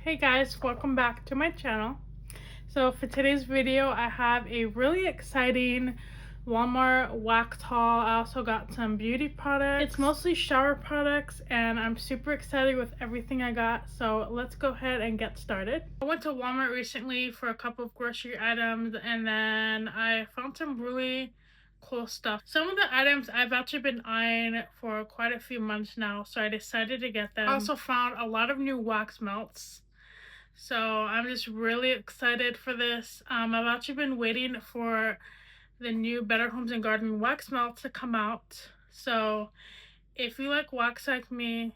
Hey guys, welcome back to my channel. So for today's video, I have a really exciting Walmart wax haul. I also got some beauty products. It's mostly shower products and I'm super excited with everything I got. So let's go ahead and get started. I went to Walmart recently for a couple of grocery items and then I found some really cool stuff. Some of the items I've actually been eyeing for quite a few months now, so I decided to get them. I also found a lot of new wax melts. So I'm just really excited for this. I've actually been waiting for the new Better Homes and Garden wax melt to come out. So if you like wax like me,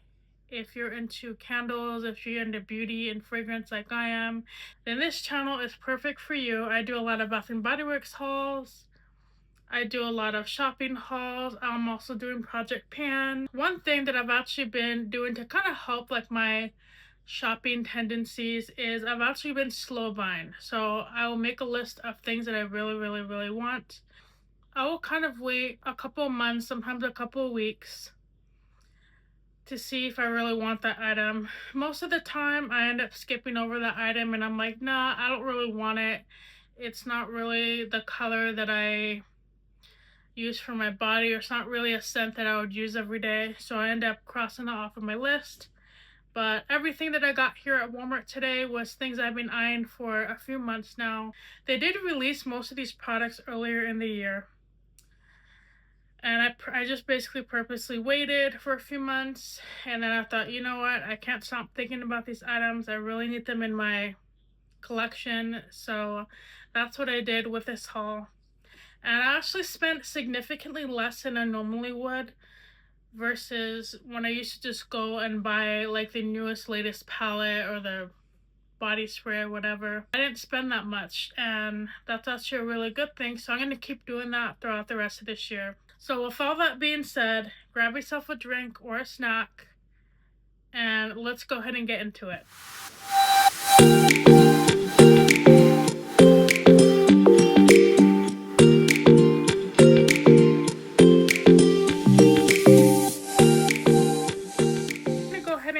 if you're into candles, if you're into beauty and fragrance like I am, then this channel is perfect for you. I do a lot of Bath and Body Works hauls. I do a lot of shopping hauls. I'm also doing Project Pan. One thing that I've actually been doing to kind of help like my shopping tendencies is I've actually been slow buying. So I will make a list of things that I really want. I will kind of wait a couple of months, sometimes a couple of weeks, to see if I really want that item. Most of the time I end up skipping over that item and I'm like, nah, I don't really want it. It's not really the color that I use for my body, or it's not really a scent that I would use every day. So I end up crossing it off of my list. But everything that I got here at Walmart today was things I've been eyeing for a few months now. They did release most of these products earlier in the year. And I just basically purposely waited for a few months. And then I thought, you know what? I can't stop thinking about these items. I really need them in my collection. So that's what I did with this haul. And I actually spent significantly less than I normally would, versus when I used to just go and buy like the newest latest palette or the body spray or whatever. I didn't spend that much and that's actually a really good thing, so I'm going to keep doing that throughout the rest of this year. So with all that being said, grab yourself a drink or a snack and let's go ahead and get into it.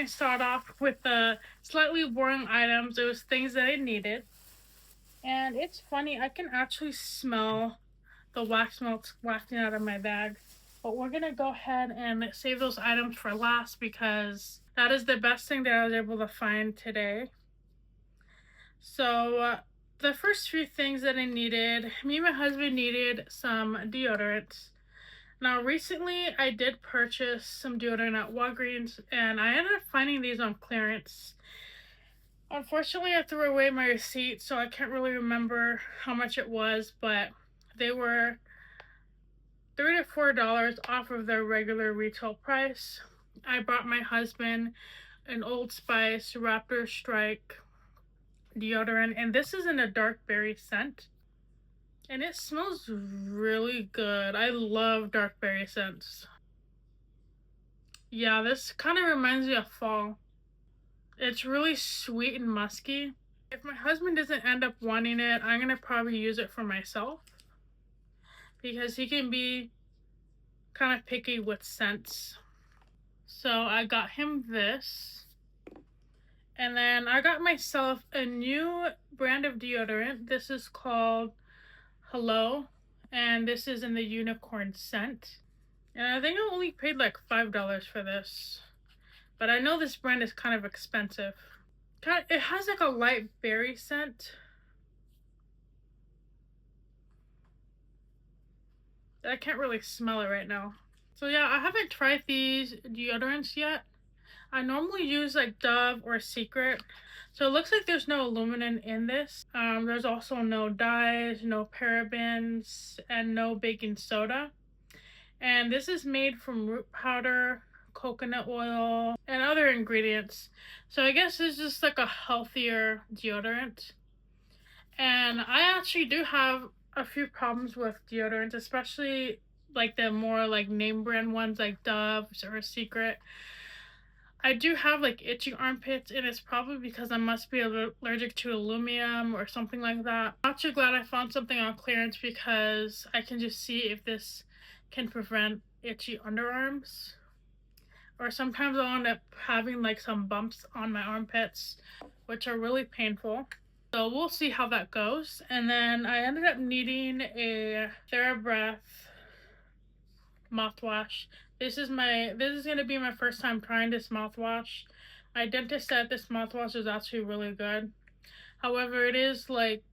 Start off with the slightly boring items. It was things that I needed. And it's funny, I can actually smell the wax melts wafting out of my bag. But we're gonna go ahead and save those items for last because that is the best thing that I was able to find today. So the first few things that I needed, me and my husband needed some deodorant. Now recently I did purchase some deodorant at Walgreens and I ended up finding these on clearance. Unfortunately, I threw away my receipt, so I can't really remember how much it was, but they were $3 to $4 off of their regular retail price. I bought my husband an Old Spice Raptor Strike deodorant, and this is in a dark berry scent. And it smells really good. I love dark berry scents. Yeah, this kind of reminds me of fall. It's really sweet and musky. If my husband doesn't end up wanting it, I'm gonna probably use it for myself because he can be kind of picky with scents. So I got him this. And then I got myself a new brand of deodorant. This is called Hello. And this is in the unicorn scent. And I think I only paid like $5 for this. But I know this brand is kind of expensive. It has like a light berry scent. I can't really smell it right now. So yeah, I haven't tried these deodorants yet. I normally use like Dove or Secret. So it looks like there's no aluminum in this. There's also no dyes, no parabens, and no baking soda. And this is made from root powder, coconut oil, and other ingredients. So I guess it's just like a healthier deodorant. And I actually do have a few problems with deodorants, especially like the more like name brand ones like Dove or Secret. I do have like itchy armpits, and it's probably because I must be allergic to aluminum or something like that. I'm actually glad I found something on clearance because I can just see if this can prevent itchy underarms. or sometimes I'll end up having like some bumps on my armpits, which are really painful. So we'll see how that goes. And then I ended up needing a TheraBreath mouthwash. This is gonna be my first time trying this mouthwash. My dentist said this mouthwash is actually really good. However, it is like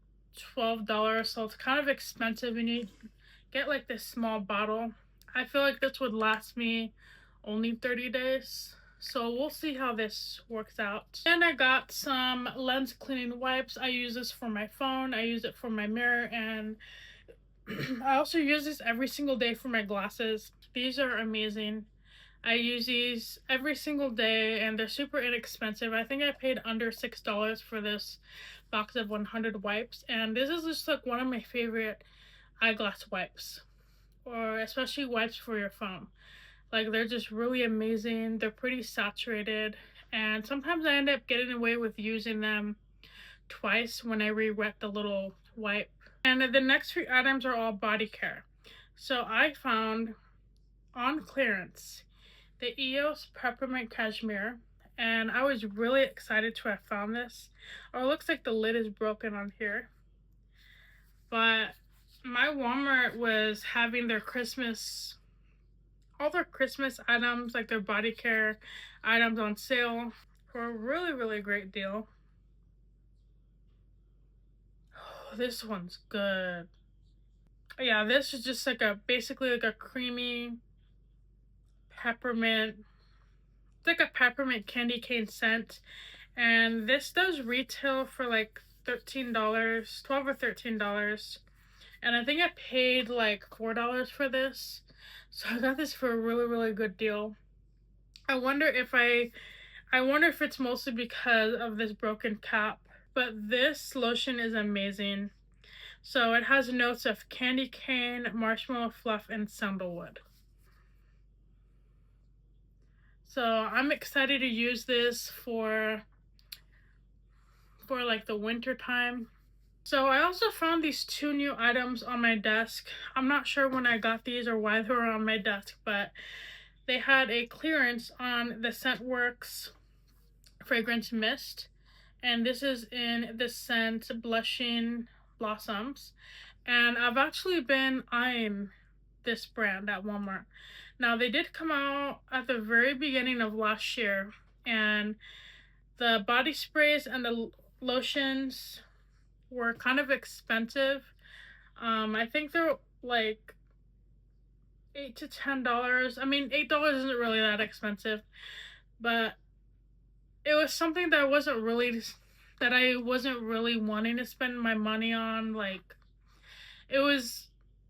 $12, so it's kind of expensive, and you get like this small bottle. I feel like this would last me only 30 days. So we'll see how this works out. And I got some lens cleaning wipes. I use this for my phone, I use it for my mirror, and I also use this every single day for my glasses. These are amazing. I use these every single day and they're super inexpensive. I think I paid under $6 for this box of 100 wipes, and this is just like one of my favorite eyeglass wipes, or especially wipes for your phone. Like, they're just really amazing. They're pretty saturated, and sometimes I end up getting away with using them twice when I re-wet the little wipe. And the next few items are all body care. So I found on clearance the EOS Peppermint Cashmere, and I was really excited to have found this. Oh, it looks like the lid is broken on here. But my Walmart was having their all their Christmas items, like their body care items, on sale for a really, really great deal. Oh, this one's good. Yeah, this is just like basically like a creamy peppermint. It's like a peppermint candy cane scent. And this does retail for like $13, $12 or $13. And I think I paid like $4 for this. So I got this for a really, really good deal. I wonder if it's mostly because of this broken cap. But this lotion is amazing. So it has notes of candy cane, marshmallow fluff, and sandalwood. So I'm excited to use this for like the winter time. So I also found these two new items on my desk. I'm not sure when I got these or why they were on my desk, but they had a clearance on the Scentworks fragrance mist, and this is in the scent Blushing Blossoms. And I've actually been eyeing this brand at Walmart. Now, they did come out at the very beginning of last year, and the body sprays and the lotions were kind of expensive. I think they're like $8 to $10. I mean, $8 isn't really that expensive, but it was something that I wasn't really wanting to spend my money on. Like, it was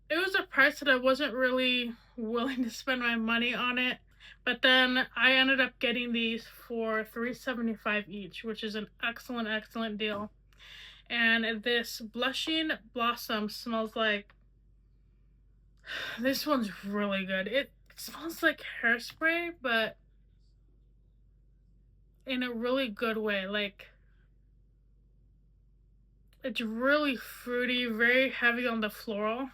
a price that I wasn't really willing to spend my money on it. But then I ended up getting these for $3.75 each, which is an excellent deal. And this Blushing Blossom smells like, this one's really good. It smells like hairspray, but in a really good way. Like, it's really fruity, very heavy on the floral.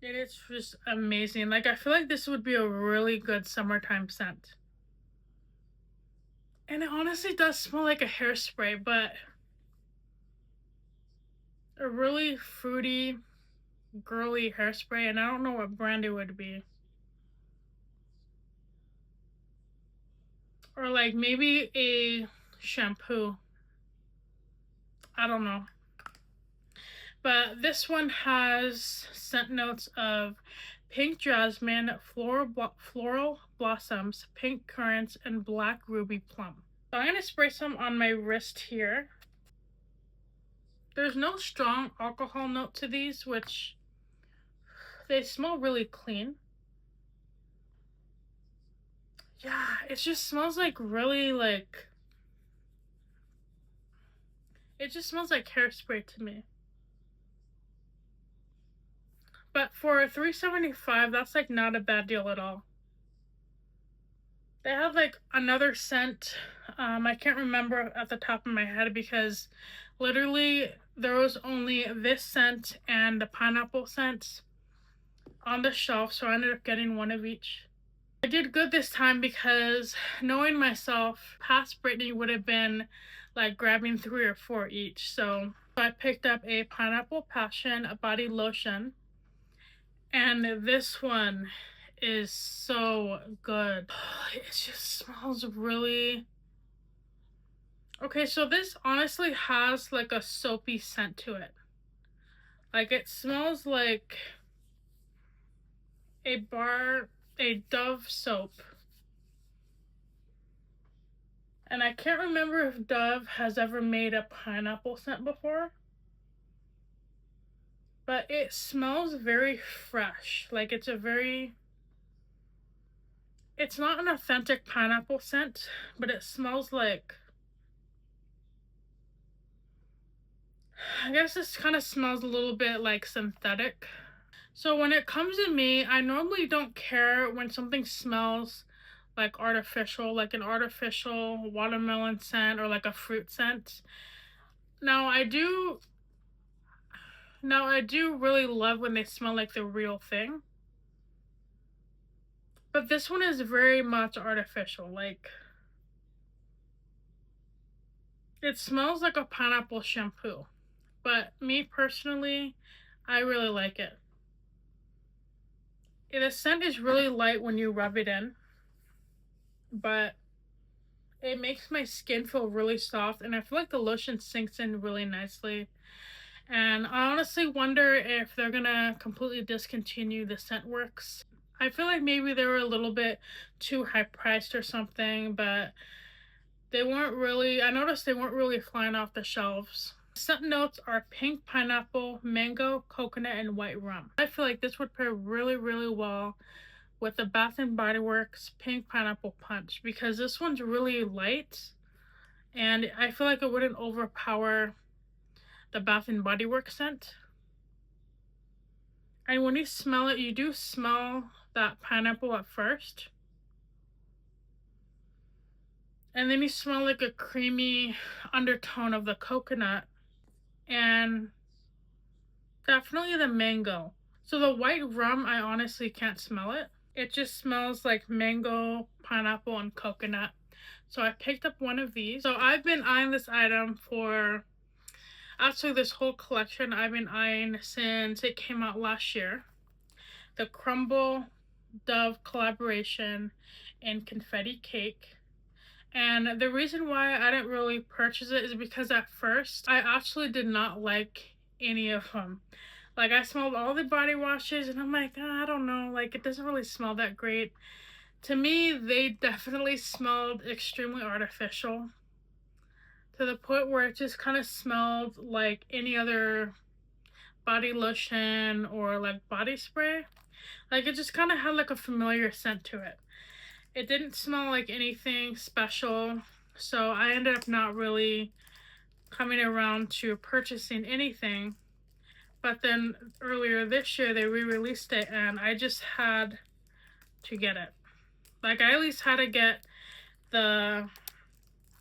And it's just amazing. Like, I feel like this would be a really good summertime scent. And it honestly does smell like a hairspray, but a really fruity, girly hairspray, and I don't know what brand it would be. Or like maybe a shampoo. I don't know. But this one has scent notes of pink jasmine, floral blossoms, pink currants, and black ruby plum. So I'm going to spray some on my wrist here. There's no strong alcohol note to these, which they smell really clean. Yeah, it just smells like really like, it just smells like hairspray to me. But for $3.75, that's like not a bad deal at all. They have like another scent. I can't remember at the top of my head because literally there was only this scent and the pineapple scent on the shelf, so I ended up getting one of each. did good this time because knowing myself, past Brittany would have been like grabbing 3 or 4 each. So I picked up a Pineapple Passion body lotion, and this one is so good. It just smells really... Okay, so this honestly has like a soapy scent to it. Like it smells like a Dove soap. And I can't remember if Dove has ever made a pineapple scent before. But it smells very fresh. Like it's not an authentic pineapple scent, but it smells like... I guess this kind of smells a little bit like synthetic. So when it comes to me, I normally don't care when something smells like artificial, like an artificial watermelon scent or like a fruit scent. Now I do really love when they smell like the real thing. But this one is very much artificial. Like, it smells like a pineapple shampoo. But me personally, I really like it. The scent is really light when you rub it in, but it makes my skin feel really soft, and I feel like the lotion sinks in really nicely. And I honestly wonder if they're gonna completely discontinue the Scentworks. I feel like maybe they were a little bit too high priced or something, but I noticed they weren't really flying off the shelves. Scent notes are pink pineapple, mango, coconut, and white rum. I feel like this would pair really, really well with the Bath & Body Works Pink Pineapple Punch, because this one's really light and I feel like it wouldn't overpower the Bath & Body Works scent. And when you smell it, you do smell that pineapple at first. And then you smell like a creamy undertone of the coconut and definitely the mango. So the white rum, I honestly can't smell it. It just smells like mango, pineapple, and coconut. So I picked up one of these. So I've been eyeing this item for... Actually, this whole collection I've been eyeing since it came out last year. The Crumble Dove collaboration in Confetti Cake. And the reason why I didn't really purchase it is because at first I actually did not like any of them. Like, I smelled all the body washes and I'm like, oh, I don't know, like it doesn't really smell that great. To me, they definitely smelled extremely artificial, to the point where it just kind of smelled like any other body lotion or like body spray. Like, it just kind of had like a familiar scent to it. It didn't smell like anything special, so I ended up not really coming around to purchasing anything. But then earlier this year they re-released it and I just had to get it. Like, I at least had to get the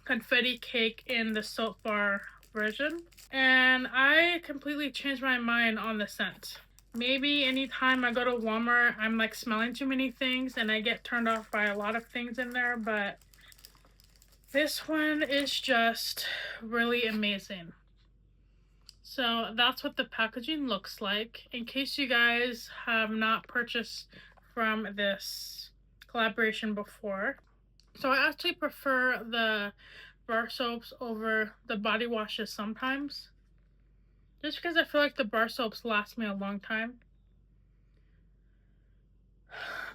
Confetti Cake in the soap bar version. And I completely changed my mind on the scent. Maybe anytime I go to Walmart, I'm like smelling too many things and I get turned off by a lot of things in there, but this one is just really amazing. So that's what the packaging looks like. In case you guys have not purchased from this collaboration before. So I actually prefer the bar soaps over the body washes sometimes, just because I feel like the bar soaps last me a long time.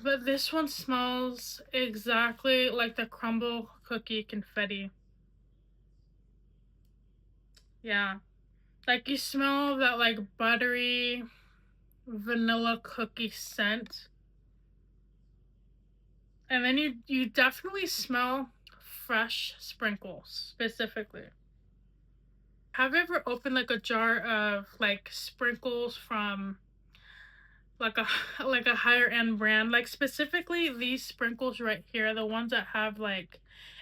But this one smells exactly like the Crumble Cookie Confetti. Yeah. Like, you smell that like buttery vanilla cookie scent. And then you definitely smell fresh sprinkles, specifically. Have you ever opened like a jar of like sprinkles from like a higher end brand? Like, specifically these sprinkles right here, the ones that have like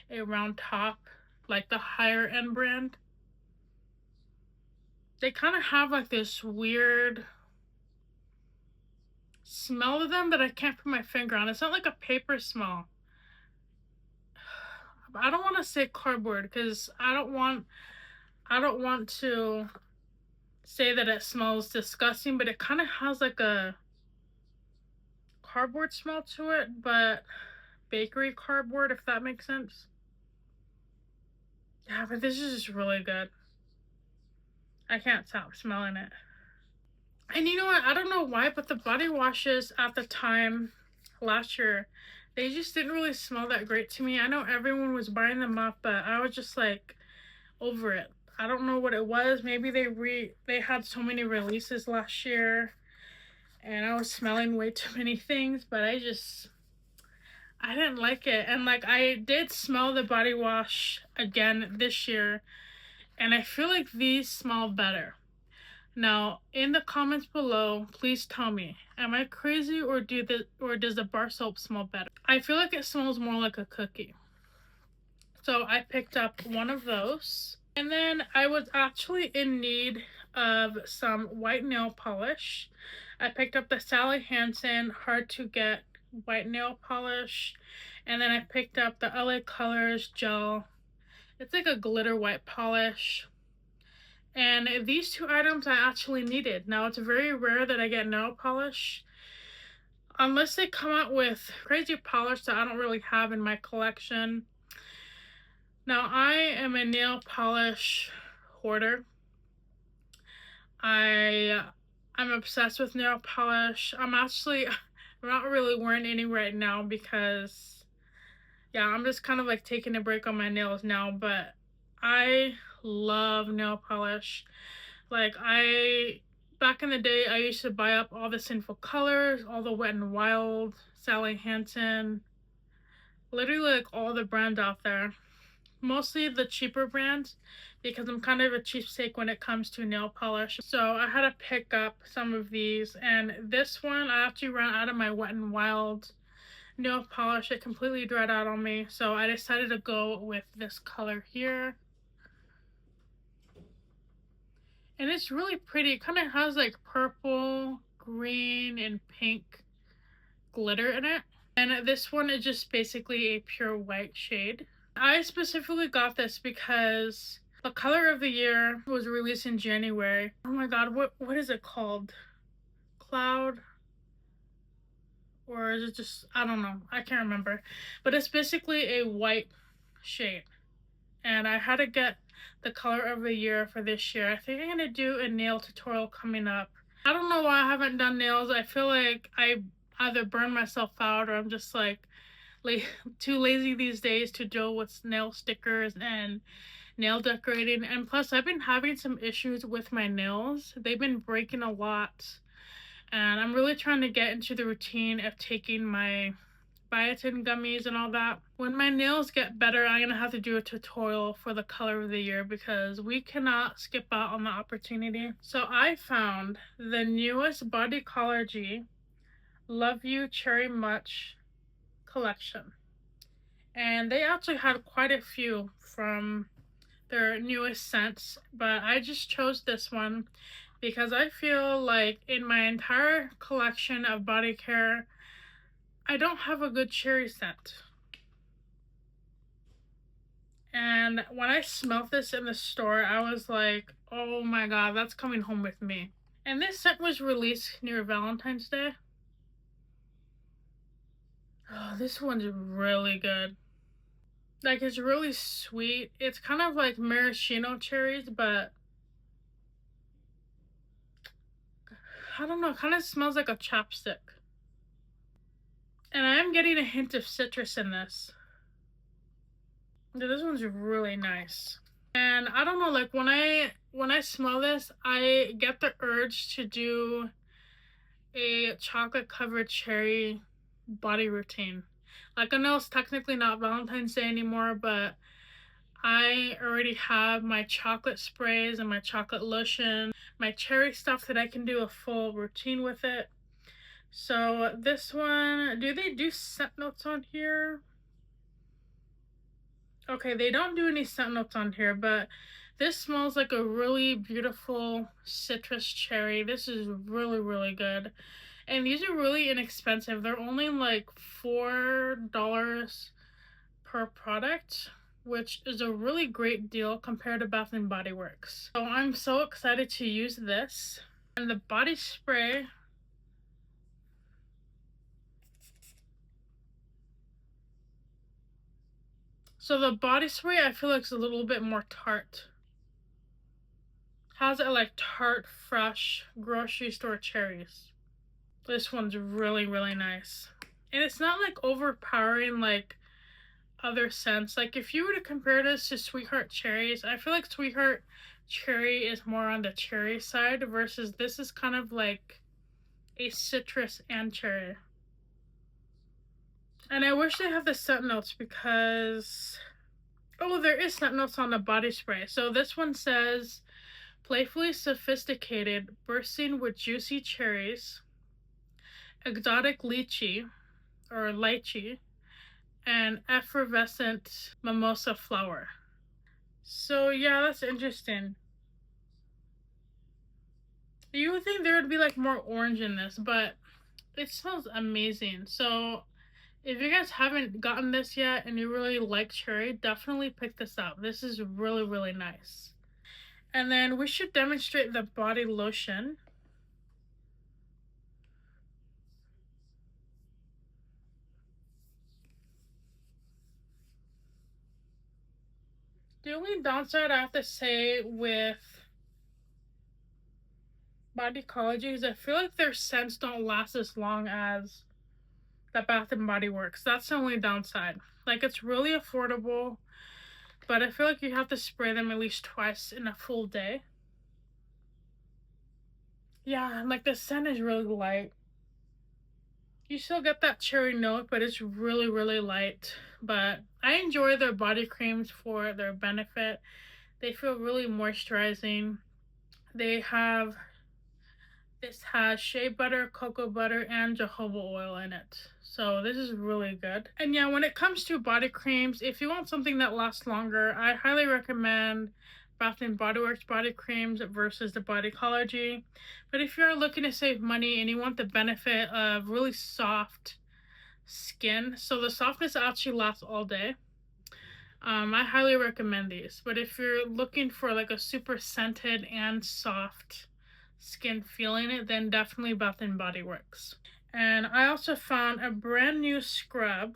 a round top, like the higher end brand. They kind of have like this weird smell to them that I can't put my finger on. It's not like a paper smell. I don't want to say cardboard because I don't want to say that it smells disgusting, but it kind of has like a cardboard smell to it, but bakery cardboard, if that makes sense. Yeah, but this is just really good. I can't stop smelling it. And you know what? I don't know why, but the body washes at the time last year, they just didn't really smell that great to me. I know everyone was buying them up, but I was just like over it. I don't know what it was. Maybe they had so many releases last year and I was smelling way too many things, but I didn't like it. And like I did smell the body wash again this year, and I feel like these smell better. Now, in the comments below, please tell me, am I crazy or does the bar soap smell better? I feel like it smells more like a cookie. So I picked up one of those. And then I was actually in need of some white nail polish. I picked up the Sally Hansen Hard to Get white nail polish. And then I picked up the LA Colors gel. It's like a glitter white polish. And these two items I actually needed. Now, it's very rare that I get nail polish, unless they come out with crazy polish that I don't really have in my collection. Now, I am a nail polish hoarder. I'm obsessed with nail polish. I'm not really wearing any right now because, yeah, I'm just kind of like taking a break on my nails now, but I love nail polish. Like, back in the day, I used to buy up all the Sinful Colors, all the Wet n Wild, Sally Hansen, literally like all the brands out there. Mostly the cheaper brands because I'm kind of a cheapsake when it comes to nail polish. So I had to pick up some of these, and this one I actually ran out of my Wet n Wild nail polish. It completely dried out on me, so I decided to go with this color here. And it's really pretty. It kind of has like purple, green, and pink glitter in it. And this one is just basically a pure white shade. I specifically got this because the color of the year was released in January. Oh my god, what is it called? Cloud? Or is it just, I don't know. I can't remember. But it's basically a white shade. And I had to get the color of the year for this year. I think I'm gonna do a nail tutorial coming up. I don't know why I haven't done nails. I feel like I either burn myself out or I'm just like too lazy these days to deal with nail stickers and nail decorating. And plus, I've been having some issues with my nails. They've been breaking a lot. And I'm really trying to get into the routine of taking my biotin gummies and all that. When my nails get better, I'm gonna have to do a tutorial for the color of the year because we cannot skip out on the opportunity. So I found the newest Bodycology Love You Cherry Much collection. And they actually had quite a few from their newest scents, but I just chose this one because I feel like in my entire collection of body care, I don't have a good cherry scent. And when I smelled this in the store, I was like, oh my god, that's coming home with me. And this scent was released near Valentine's Day. Oh, this one's really good. Like, it's really sweet. It's kind of like maraschino cherries, but I don't know, it kind of smells like a chapstick. And I am getting a hint of citrus in this. This one's really nice. And I don't know, like when I smell this, I get the urge to do a chocolate covered cherry body routine. Like, I know it's technically not Valentine's Day anymore, but I already have my chocolate sprays and my chocolate lotion, my cherry stuff that I can do a full routine with it. So this one, do they do scent notes on here? Okay, they don't do any scent notes on here, but this smells like a really beautiful citrus cherry. This is really, really good. And these are really inexpensive. They're only like $4 per product, which is a really great deal compared to Bath and Body Works. So I'm so excited to use this. And the body spray, so the body spray I feel like is a little bit more tart. Has it like tart, fresh, grocery store cherries. This one's really, really nice. And it's not like overpowering like other scents. Like if you were to compare this to Sweetheart Cherries, I feel like Sweetheart Cherry is more on the cherry side versus this is kind of like a citrus and cherry. And I wish they had the scent notes because, oh, there is scent notes on the body spray. So this one says, playfully sophisticated, bursting with juicy cherries, exotic lychee, or lychee, and effervescent mimosa flower. So yeah, that's interesting. You would think there would be like more orange in this, but it smells amazing. So if you guys haven't gotten this yet and you really like cherry, definitely pick this up. This is really, really nice. And then we should demonstrate the body lotion. The only downside I have to say with Bodycology is I feel like their scents don't last as long as the Bath and Body Works. That's the only downside. Like, it's really affordable, but I feel like you have to spray them at least twice in a full day. Yeah, like the scent is really light. You still get that cherry note, but it's really, really light. But I enjoy their body creams for their benefit. They feel really moisturizing. This has shea butter, cocoa butter, and jojoba oil in it. So this is really good. And yeah, when it comes to body creams, if you want something that lasts longer, I highly recommend Bath and Body Works body creams versus the Bodycology. But if you're looking to save money and you want the benefit of really soft skin, so the softness actually lasts all day, I highly recommend these. But if you're looking for like a super scented and soft skin feeling it, then definitely Bath and Body Works. And I also found a brand new scrub.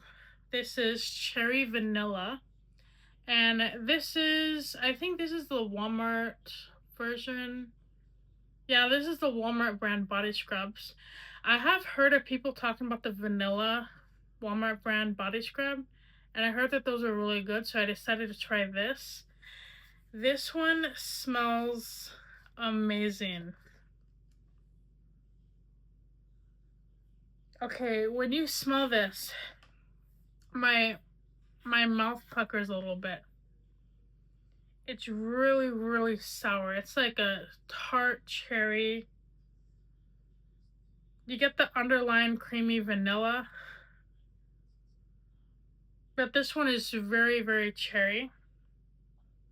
This is Cherry Vanilla. And I think this is the Walmart version. Yeah, this is the Walmart brand body scrubs. I have heard of people talking about the vanilla Walmart brand body scrub, and I heard that those are really good, so I decided to try this. This one smells amazing. Okay, when you smell this, my mouth puckers a little bit. It's really, really sour. It's like a tart cherry. You get the underlying creamy vanilla. But this one is very, very cherry.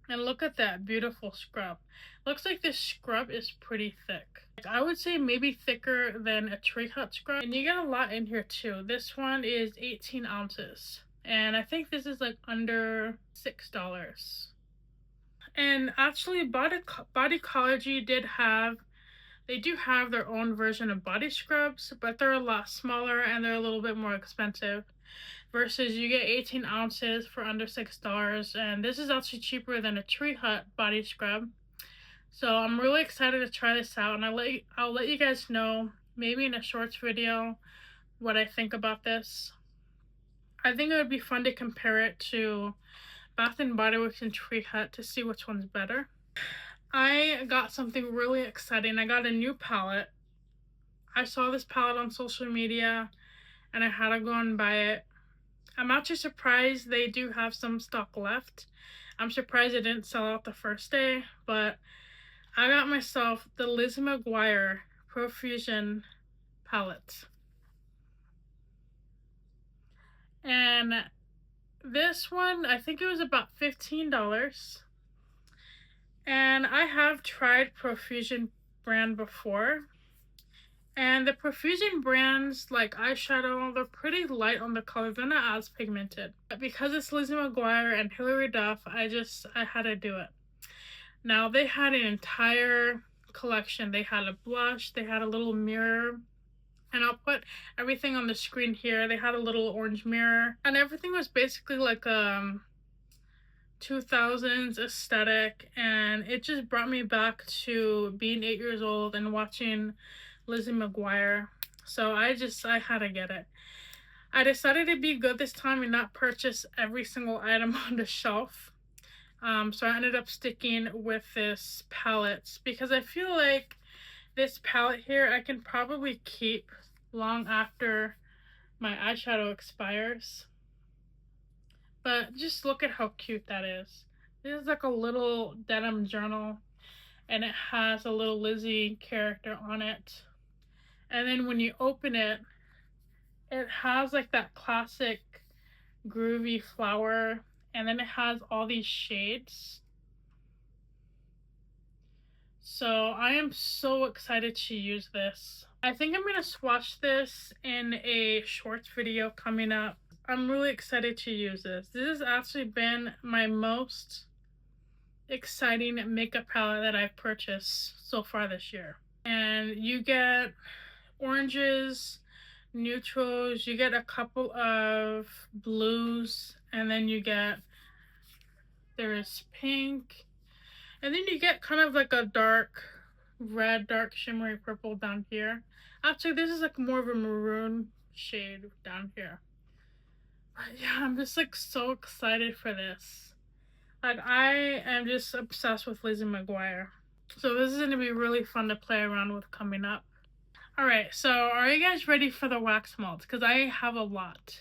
And look at that beautiful scrub. Looks like this scrub is pretty thick. I would say maybe thicker than a Tree Hut scrub. And you get a lot in here too. This one is 18 ounces. And I think this is like under $6. And actually Bodycology they do have their own version of body scrubs, but they're a lot smaller and they're a little bit more expensive. Versus you get 18 ounces for under $6, and this is actually cheaper than a Tree Hut body scrub. So I'm really excited to try this out, and I'll let you guys know, maybe in a shorts video, what I think about this. I think it would be fun to compare it to Bath and Body Works and Tree Hut to see which one's better. I got something really exciting. I got a new palette. I saw this palette on social media, and I had to go and buy it. I'm actually surprised they do have some stock left. I'm surprised it didn't sell out the first day, but I got myself the Lizzie McGuire Profusion palette. And this one, I think it was about $15. And I have tried Profusion brand before, And the Profusion brands, like eyeshadow, they're pretty light on the color. They're not as pigmented. But because it's Lizzie McGuire and Hilary Duff, I had to do it. Now, they had an entire collection. They had a blush, they had a little mirror, and I'll put everything on the screen here. They had a little orange mirror, and everything was basically like 2000s aesthetic, and it just brought me back to being 8 years old and watching Lizzie McGuire. So I had to get it. I decided to be good this time and not purchase every single item on the shelf. So I ended up sticking with this palette because I feel like this palette here I can probably keep long after my eyeshadow expires. But just look at how cute that is. This is like a little denim journal, and it has a little Lizzie character on it. And then when you open it, it has like that classic groovy flower, and then it has all these shades. So I am so excited to use this. I think I'm going to swatch this in a shorts video coming up. I'm really excited to use this. This has actually been my most exciting makeup palette that I've purchased so far this year. And you get oranges, neutrals, you get a couple of blues, and then there is pink, and then you get kind of like a dark red, dark shimmery purple down here. Actually, this is like more of a maroon shade down here. But yeah, I'm just like so excited for this. Like, I am just obsessed with Lizzie McGuire. So this is going to be really fun to play around with coming up. Alright, so are you guys ready for the wax melts? Because I have a lot.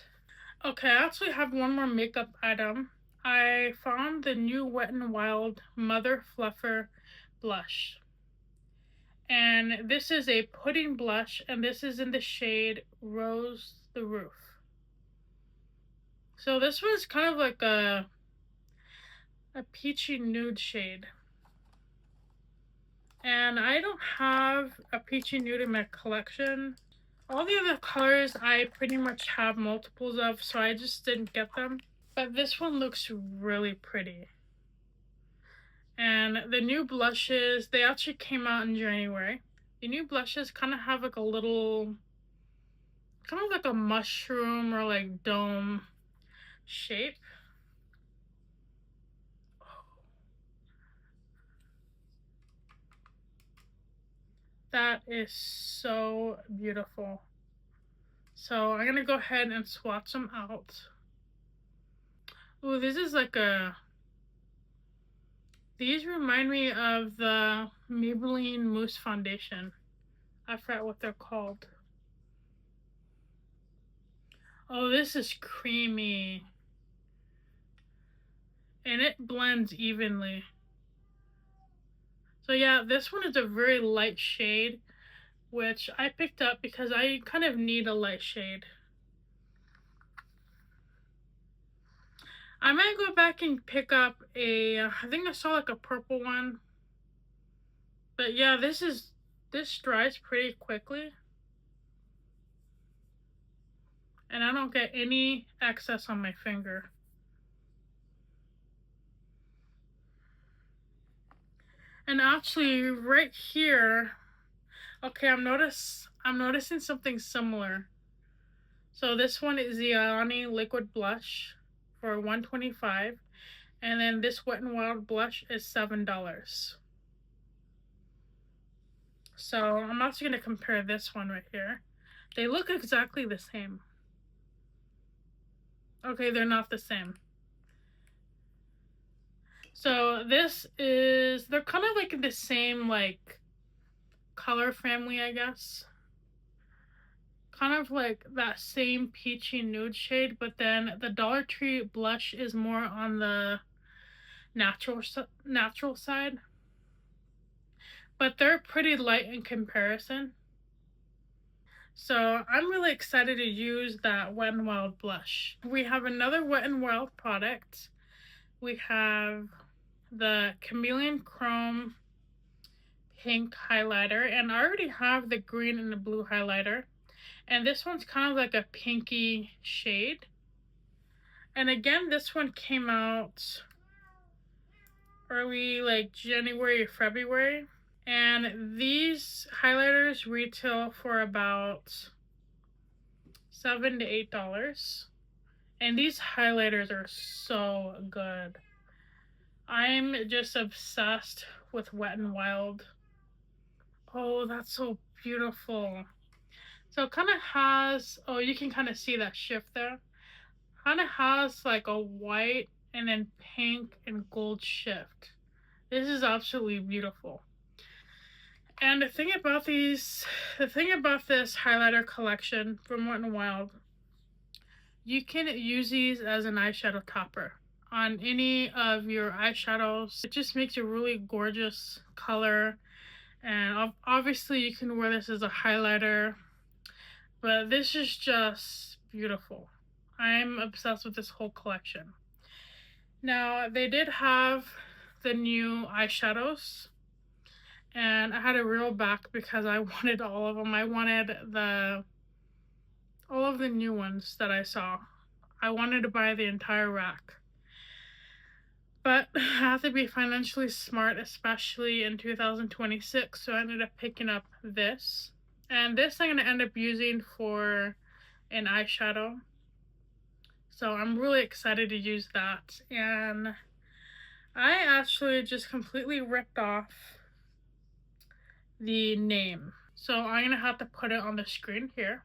Okay, I actually have one more makeup item. I found the new Wet n Wild Mother Fluffer blush. And this is a pudding blush, and this is in the shade Rose the Roof. So this one's kind of like a peachy nude shade. And I don't have a peachy nude in my collection. All the other colors I pretty much have multiples of, so I just didn't get them. But this one looks really pretty. And the new blushes, they actually came out in January. The new blushes kind of have like a little, kind of like a mushroom or like dome shape. That is so beautiful. So I'm gonna go ahead and swatch them out. Oh, this is like these remind me of the Maybelline Mousse Foundation. I forgot what they're called. Oh, this is creamy. And it blends evenly. So yeah, this one is a very light shade, which I picked up because I kind of need a light shade. I might go back and pick up I think I saw like a purple one. But yeah, this dries pretty quickly. And I don't get any excess on my finger. And actually right here, okay, I'm noticing something similar. So this one is the Alani Liquid Blush for $125, and then this Wet n Wild blush is $7. So I'm also gonna compare this one right here. They look exactly the same. Okay, they're not the same. So they're kind of like the same like color family, I guess. Kind of like that same peachy nude shade, but then the Dollar Tree blush is more on the natural side. But they're pretty light in comparison. So I'm really excited to use that Wet n Wild blush. We have another Wet n Wild product. We have the Chameleon Chrome pink highlighter, and I already have the green and the blue highlighter, and this one's kind of like a pinky shade. And again, this one came out early, like January, February. And these highlighters retail for about $7 to $8. And these highlighters are so good. I'm just obsessed with Wet n Wild. Oh, that's so beautiful. So it kind of has, oh, you can kind of see that shift there. Kind of has like a white and then pink and gold shift. This is absolutely beautiful. And the thing about this highlighter collection from Wet n Wild, you can use these as an eyeshadow topper on any of your eyeshadows. It just makes a really gorgeous color. And obviously you can wear this as a highlighter, but this is just beautiful. I'm obsessed with this whole collection. Now, they did have the new eyeshadows, and I had to reel back because I wanted all of them. I wanted all of the new ones that I saw. I wanted to buy the entire rack. But I have to be financially smart, especially in 2026, so I ended up picking up this. And this I'm going to end up using for an eyeshadow. So I'm really excited to use that. And I actually just completely ripped off the name. So I'm going to have to put it on the screen here.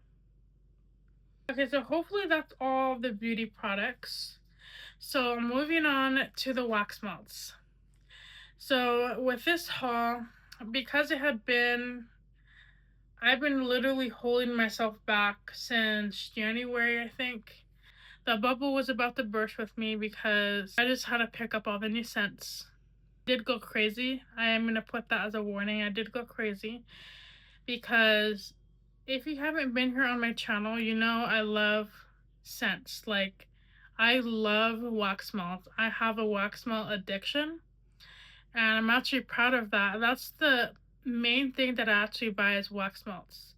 Okay, so hopefully that's all the beauty products. So moving on to the wax melts. So with this haul, because I've been literally holding myself back since January, I think. The bubble was about to burst with me because I just had to pick up all the new scents. I did go crazy. I am going to put that as a warning. I did go crazy because if you haven't been here on my channel, you know I love scents. Like, I love wax melts. I have a wax melt addiction, and I'm actually proud of that. That's the main thing that I actually buy is wax melts.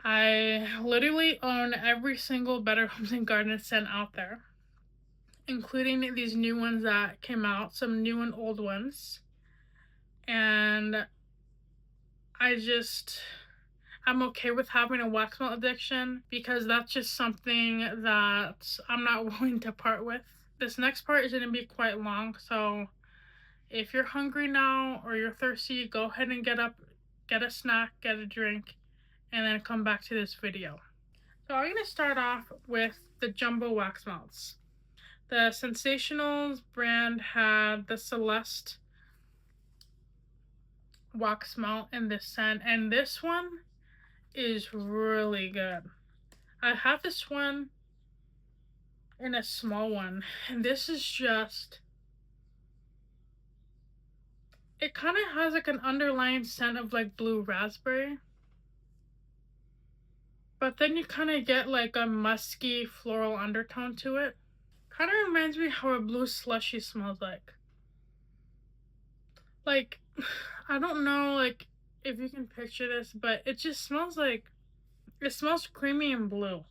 I literally own every single Better Homes and Gardens scent out there, including these new ones that came out, some new and old ones. And I'm okay with having a wax melt addiction because that's just something that I'm not willing to part with. This next part is going to be quite long, so if you're hungry now or you're thirsty, go ahead and get up, get a snack, get a drink, and then come back to this video. So I'm going to start off with the jumbo wax melts. The Sensationals brand had the Celeste wax melt in this scent, and this one is really good. I have this one in a small one, and this is just, it kind of has like an underlying scent of like blue raspberry, but then you kind of get like a musky floral undertone to it. Kind of reminds me how a blue slushy smells like. Like, I don't know, like, if you can picture this, but it just smells like, it smells creamy and blue.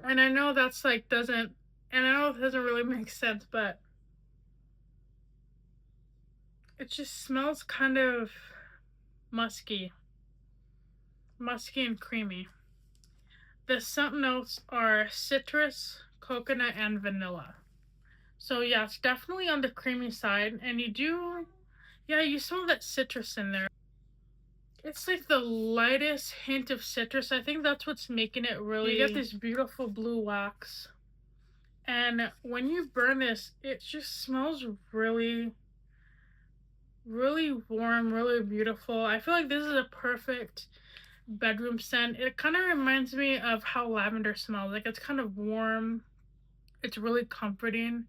And I know that's like and I know it doesn't really make sense, but it just smells kind of musky and creamy. The scent notes are citrus, coconut, and vanilla. So yeah, it's definitely on the creamy side, and you smell that citrus in there. It's like the lightest hint of citrus. I think that's what's making it really... You get this beautiful blue wax. And when you burn this, it just smells really, really warm, really beautiful. I feel like this is a perfect bedroom scent. It kind of reminds me of how lavender smells. Like, it's kind of warm. It's really comforting.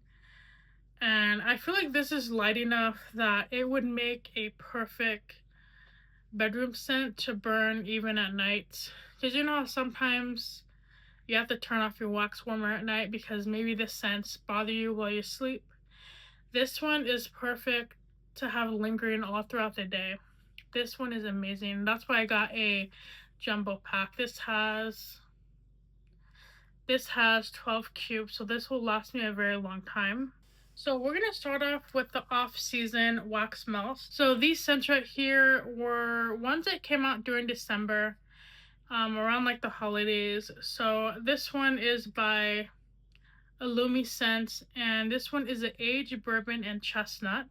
And I feel like this is light enough that it would make a perfect bedroom scent to burn even at night. Because you know sometimes you have to turn off your wax warmer at night because maybe the scents bother you while you sleep. This one is perfect to have lingering all throughout the day. This one is amazing. That's why I got a jumbo pack. This has 12 cubes, so this will last me a very long time. So we're going to start off with the off-season wax melts. So these scents right here were ones that came out during December, around like the holidays. So this one is by Illumi Scents, and this one is an aged bourbon and chestnut.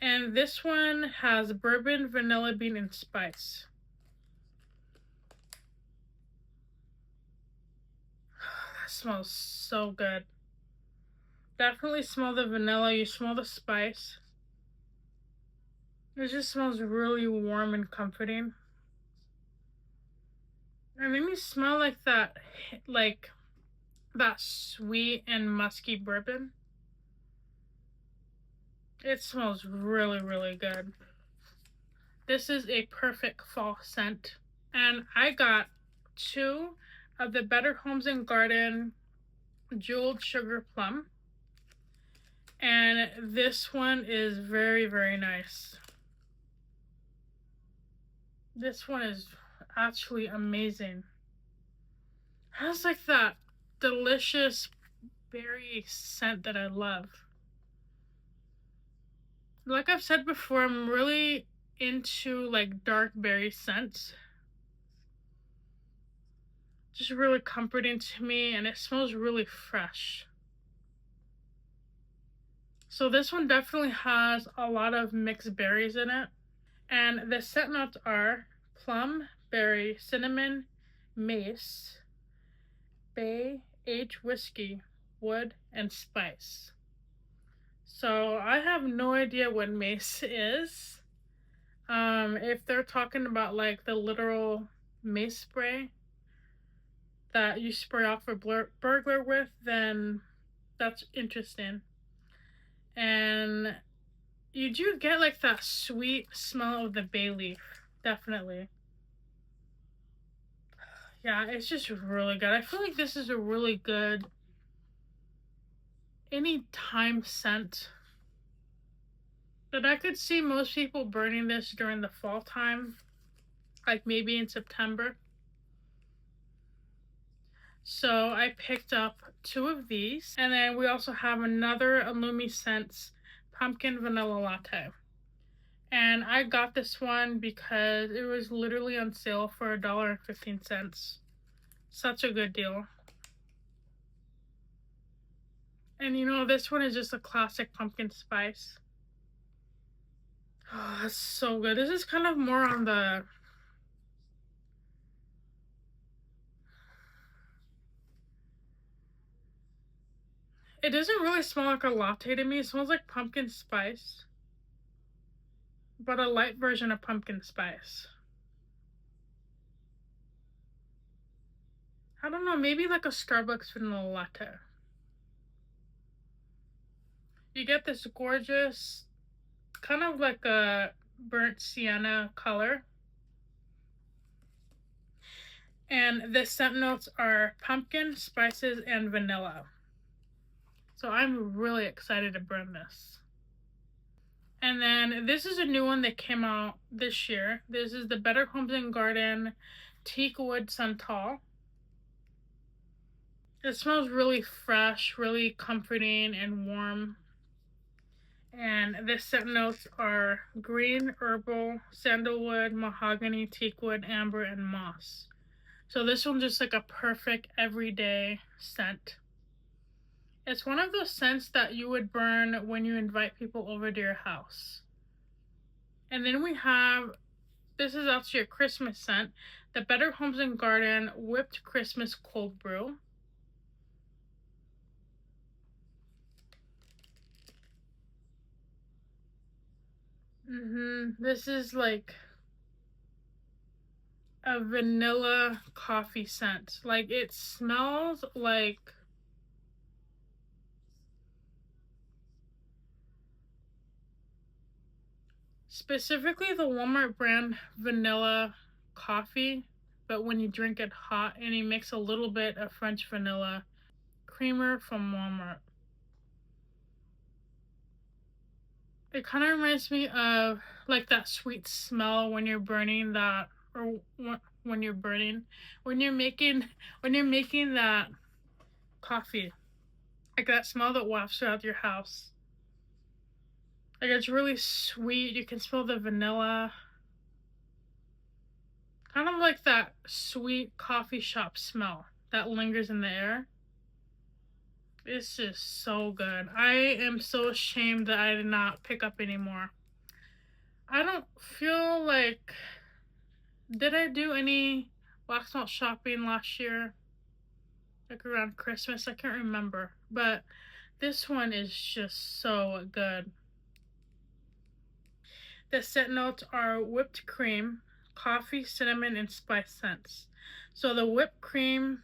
And this one has bourbon, vanilla bean, and spice. That smells so good. Definitely smell the vanilla. You smell the spice. It just smells really warm and comforting. It made me smell like that sweet and musky bourbon. It smells really, really good. This is a perfect fall scent. And I got 2 of the Better Homes and Garden Jeweled Sugar Plum. And this one is very, very nice. This one is actually amazing. It has like that delicious berry scent that I love. Like I've said before, I'm really into like dark berry scents. Just really comforting to me, and it smells really fresh. So this one definitely has a lot of mixed berries in it. And the scent notes are plum, berry, cinnamon, mace, bay, aged whiskey, wood, and spice. So I have no idea what mace is. If they're talking about like the literal mace spray that you spray off a burglar with, then that's interesting. And you do get like that sweet smell of the bay leaf, definitely. Yeah, it's just really good. I feel like this is a really good anytime scent. But I could see most people burning this during the fall time, like maybe in September. So I picked up 2 of these. And then we also have another Illumi Scents Pumpkin Vanilla Latte. And I got this one because it was literally on sale for $1.15. Such a good deal. And you know, this one is just a classic pumpkin spice. Oh, that's so good. This is kind of more on the... It doesn't really smell like a latte to me. It smells like pumpkin spice, but a light version of pumpkin spice. I don't know, maybe like a Starbucks vanilla latte. You get this gorgeous, kind of like a burnt sienna color. And the scent notes are pumpkin, spices, and vanilla. So I'm really excited to burn this. And then this is a new one that came out this year. This is the Better Homes and Garden Teakwood Santal. It smells really fresh, really comforting and warm. And the scent notes are green, herbal, sandalwood, mahogany, teakwood, amber, and moss. So this one's just like a perfect everyday scent. It's one of those scents that you would burn when you invite people over to your house. And then we have, this is actually a Christmas scent, the Better Homes and Garden Whipped Christmas Cold Brew. This is like a vanilla coffee scent. Like it smells like specifically the Walmart brand vanilla coffee, but when you drink it hot, and you mix a little bit of French vanilla creamer from Walmart. It kind of reminds me of like that sweet smell when you're burning that, or when you're burning, when you're making that coffee. Like that smell that wafts throughout your house. Like it's really sweet. You can smell the vanilla. Kind of like that sweet coffee shop smell that lingers in the air. It's just so good. I am so ashamed that I did not pick up any more. I don't feel like... Did I do any wax melt shopping last year? Like around Christmas? I can't remember. But this one is just so good. The scent notes are whipped cream, coffee, cinnamon, and spice scents. So the whipped cream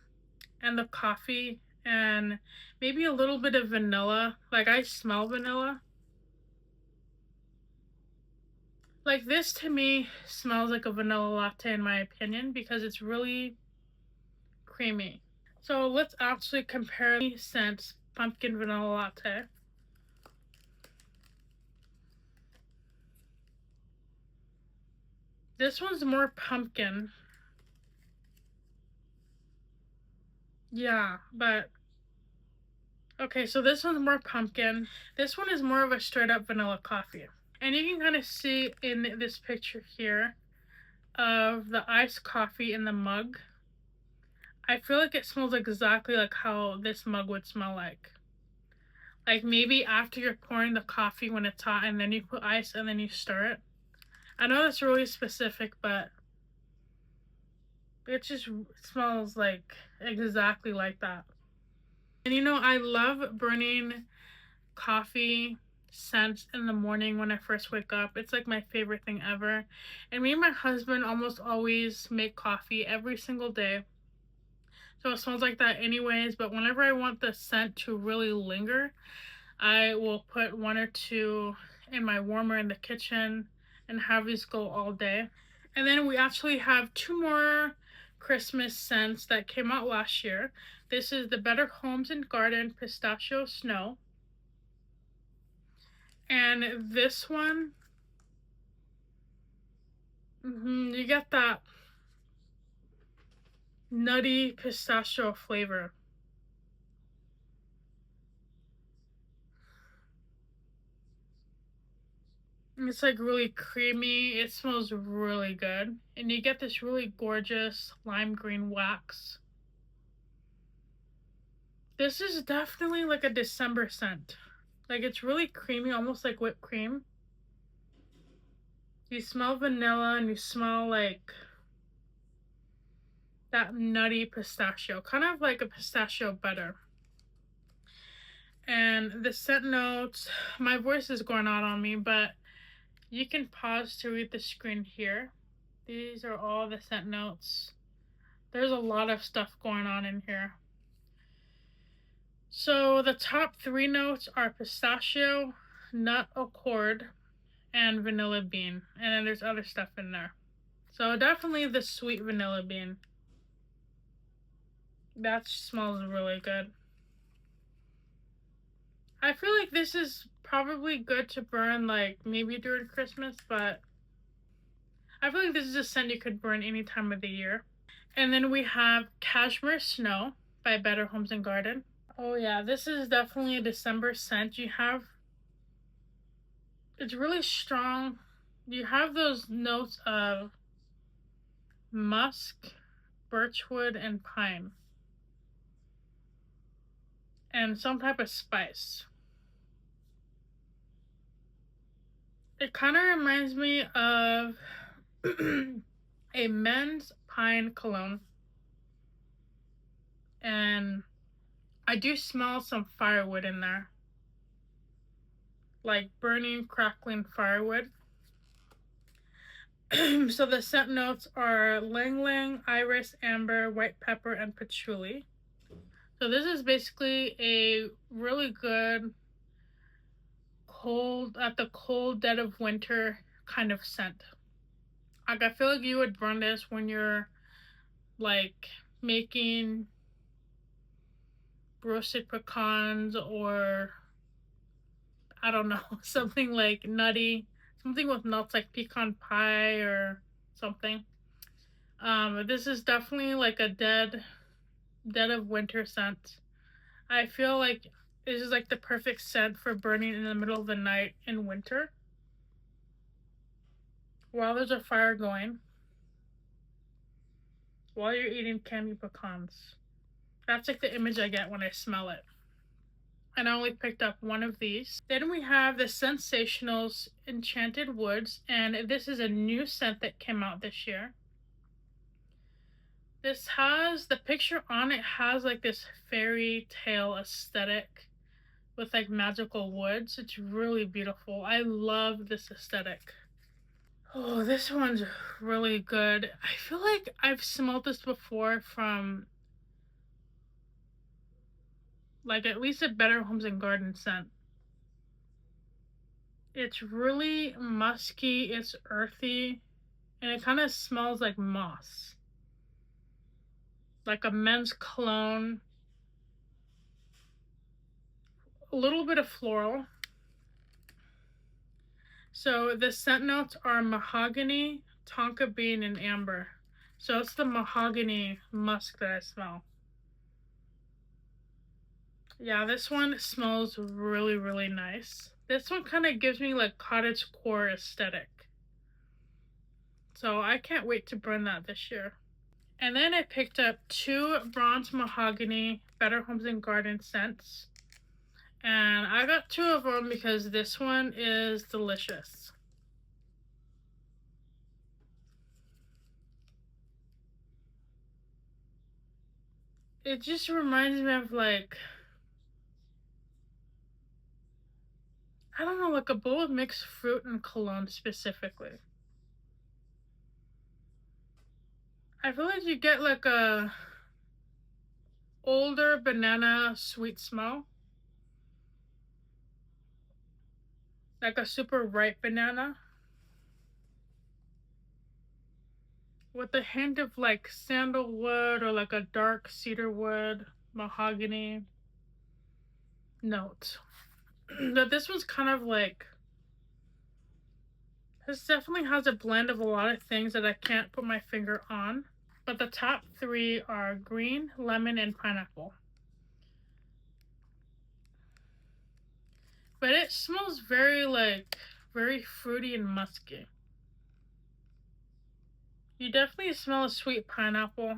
and the coffee and maybe a little bit of vanilla. Like I smell vanilla. Like this to me smells like a vanilla latte in my opinion because it's really creamy. So let's actually compare the scents. Pumpkin vanilla latte. This one's more pumpkin. Yeah, but okay, so this one's more pumpkin. This one is more of a straight up vanilla coffee. And you can kind of see in this picture here of the iced coffee in the mug. I feel like it smells exactly like how this mug would smell like. Like maybe after you're pouring the coffee when it's hot and then you put ice and then you stir it. I know that's really specific, but it just smells like exactly like that. And you know, I love burning coffee scents in the morning when I first wake up. It's like my favorite thing ever. And me and my husband almost always make coffee every single day. So it smells like that anyways, but whenever I want the scent to really linger, I will put one or two in my warmer in the kitchen and have these go all day. And then we actually have two more Christmas scents that came out last year. This is the Better Homes and Garden Pistachio Snow. And this one, you get that nutty pistachio flavor. It's like really creamy. It smells really good. And you get this really gorgeous lime green wax. This is definitely like a December scent. Like it's really creamy, almost like whipped cream. You smell vanilla and you smell like that nutty pistachio, kind of like a pistachio butter. And the scent notes, my voice is going out on me, but you can pause to read the screen here. These are all the scent notes. There's a lot of stuff going on in here. So the top three notes are pistachio, nut accord, and vanilla bean. And then there's other stuff in there. So definitely the sweet vanilla bean. That smells really good. I feel like this is probably good to burn like maybe during Christmas, but I feel like this is a scent you could burn any time of the year. And then we have Cashmere Snow by Better Homes and Garden. Oh yeah, this is definitely a December scent. It's really strong. You have those notes of musk, birchwood, and pine. And some type of spice. It kind of reminds me of a men's pine cologne. And I do smell some firewood in there. Like burning, crackling firewood. So the scent notes are ylang ylang, iris, amber, white pepper, and patchouli. So this is basically a really good at the cold dead of winter kind of scent. Like I feel like you would burn this when you're like making roasted pecans or I don't know, something like nutty, something with nuts like pecan pie or something. This is definitely like a dead of winter scent. I feel like this is like the perfect scent for burning in the middle of the night in winter while there's a fire going, while you're eating candy pecans. That's like the image I get when I smell it. And I only picked up one of these. Then we have the Scentsationals Enchanted Woods, and this is a new scent that came out this year. This has, the picture on it has like this fairy tale aesthetic with like magical woods. It's really beautiful. I love this aesthetic. Oh, this one's really good. I feel like I've smelled this before from like at least a Better Homes and Gardens scent. It's really musky, it's earthy, and it kind of smells like moss. Like a men's cologne. A little bit of floral. So the scent notes are mahogany, tonka bean, and amber. So it's the mahogany musk that I smell. Yeah, this one smells really, really nice. This one kind of gives me like cottagecore aesthetic. So I can't wait to burn that this year. And then I picked up 2 bronze mahogany Better Homes and Gardens scents. And I got 2 of them because this one is delicious. It just reminds me of like, I don't know, like a bowl of mixed fruit and cologne specifically. I feel like you get like a older banana sweet smell. Like a super ripe banana. With a hint of like sandalwood or like a dark cedar wood, mahogany note. But this one's kind of like, this definitely has a blend of a lot of things that I can't put my finger on. But the top 3 are green, lemon, and pineapple. But it smells very like, very fruity and musky. You definitely smell a sweet pineapple.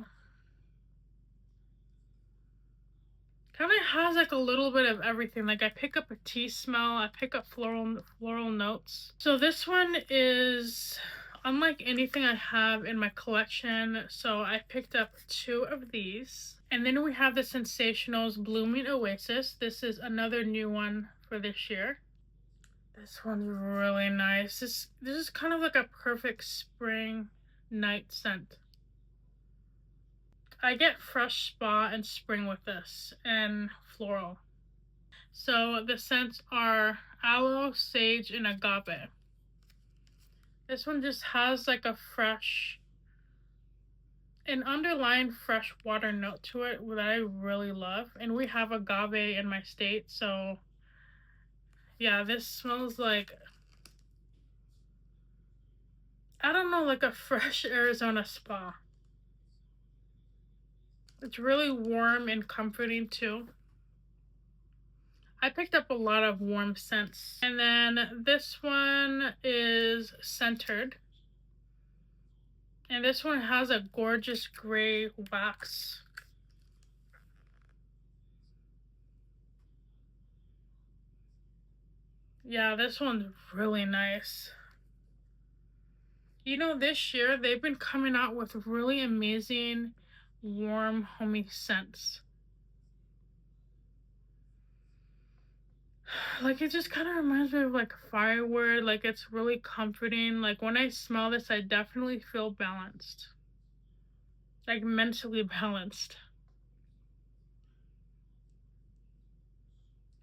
Kind of has like a little bit of everything. Like I pick up a tea smell, I pick up floral notes. So this one is unlike anything I have in my collection. So I picked up 2 of these. And then we have the Scentsationals Blooming Oasis. This is another new one for this year. This one's really nice. This is kind of like a perfect spring night scent. I get fresh spa and spring with this, and floral. So the scents are aloe, sage, and agave. This one just has like a fresh, an underlying fresh water note to it that I really love. And we have agave in my state, so yeah, this smells like, I don't know, like a fresh Arizona spa. It's really warm and comforting too. I picked up a lot of warm scents. And then this one is Centered. And this one has a gorgeous gray wax. Yeah, this one's really nice. You know, this year they've been coming out with really amazing, warm, homey scents. Like, it just kind of reminds me of like firewood. Like, it's really comforting. Like, when I smell this, I definitely feel balanced. Like, mentally balanced.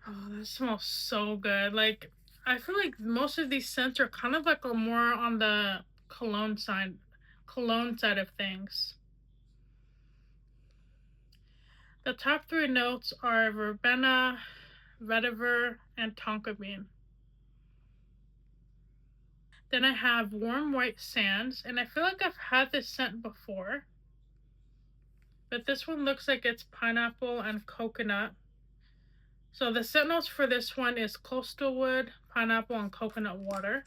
Oh, that smells so good. Like, I feel like most of these scents are kind of like a more on the cologne side of things. The top 3 notes are verbena, vetiver, and tonka bean. Then I have Warm White Sands, and I feel like I've had this scent before. But this one looks like it's pineapple and coconut. So the scent notes for this one is coastal wood, pineapple, and coconut water.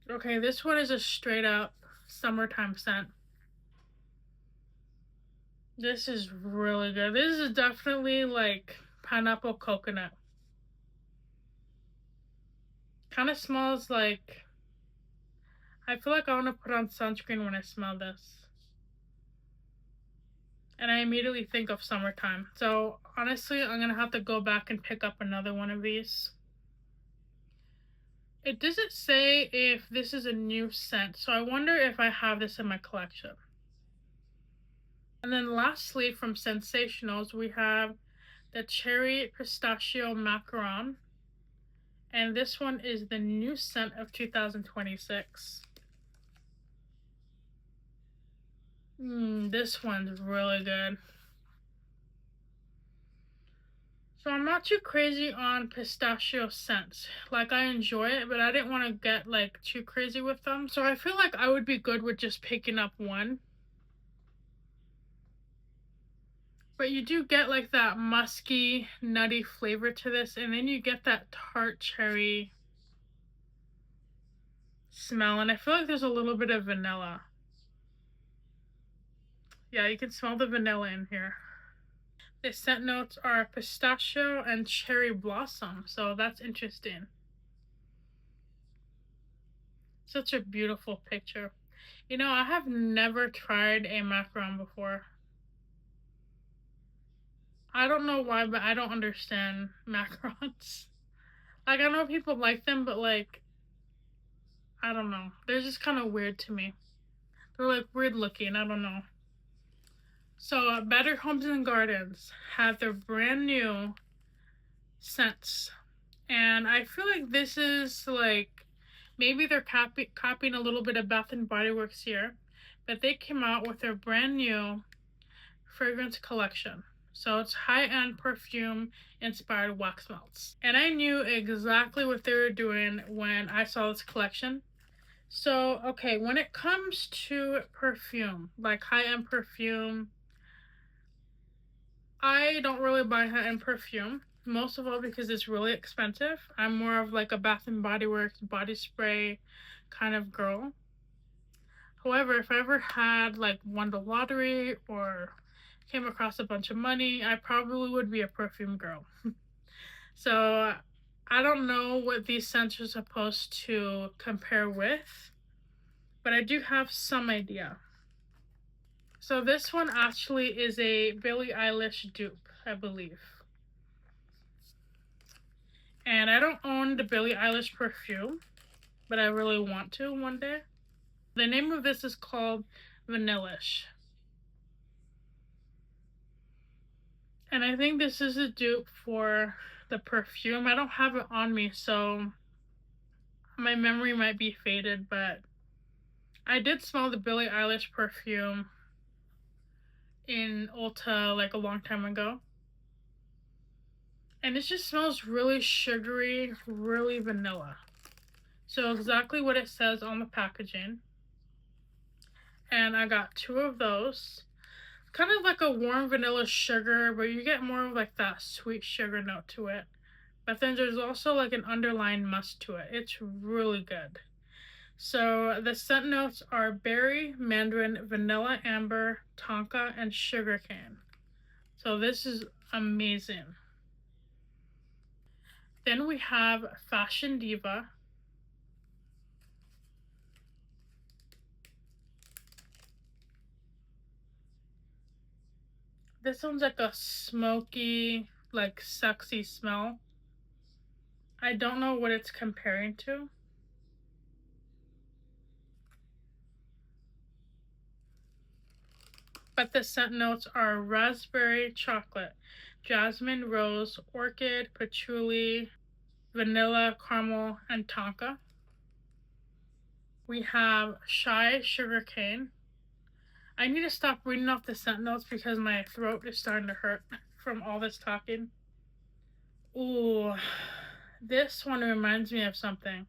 Okay, this one is a straight up summertime scent. This is really good. This is definitely like pineapple coconut. Kind of smells like, I feel like I want to put on sunscreen when I smell this. And I immediately think of summertime. So honestly, I'm going to have to go back and pick up another one of these. It doesn't say if this is a new scent, so I wonder if I have this in my collection. And then lastly, from Sensationals, we have the Cherry Pistachio Macaron. And this one is the new scent of 2026. This one's really good. So I'm not too crazy on pistachio scents. Like, I enjoy it, but I didn't want to get like too crazy with them. So I feel like I would be good with just picking up one. But you do get like that musky, nutty flavor to this, and then you get that tart cherry smell, and I feel like there's a little bit of vanilla. Yeah, you can smell the vanilla in here. The scent notes are pistachio and cherry blossom, so that's interesting. Such a beautiful picture. You know, I have never tried a macaron before. I don't know why, but I don't understand macarons. Like, I know people like them, but like, I don't know. They're just kind of weird to me. They're like weird looking, I don't know. So Better Homes and Gardens have their brand new scents. And I feel like this is like, maybe they're copying a little bit of Bath and Body Works here, but they came out with their brand new fragrance collection. So it's high-end perfume inspired wax melts. And I knew exactly what they were doing when I saw this collection. So, okay, when it comes to perfume, like high-end perfume, I don't really buy high-end perfume. Most of all because it's really expensive. I'm more of like a Bath and Body Works body spray kind of girl. However, if I ever had like won the lottery or came across a bunch of money, I probably would be a perfume girl. So I don't know what these scents are supposed to compare with, but I do have some idea. So this one actually is a Billie Eilish dupe, I believe. And I don't own the Billie Eilish perfume, but I really want to one day. The name of this is called Vanillish. And I think this is a dupe for the perfume. I don't have it on me, so my memory might be faded, but I did smell the Billie Eilish perfume in Ulta like a long time ago. And it just smells really sugary, really vanilla. So exactly what it says on the packaging. And I got 2 of those. Kind of like a warm vanilla sugar, but you get more of like that sweet sugar note to it. But then there's also like an underlying musk to it. It's really good. So the scent notes are berry, mandarin, vanilla, amber, tonka, and sugarcane. So this is amazing. Then we have Fashion Diva. This one's like a smoky, like sexy smell. I don't know what it's comparing to. But the scent notes are raspberry, chocolate, jasmine, rose, orchid, patchouli, vanilla, caramel, and tonka. We have shy sugarcane. I need to stop reading off the scent notes because my throat is starting to hurt from all this talking. Ooh, this one reminds me of something.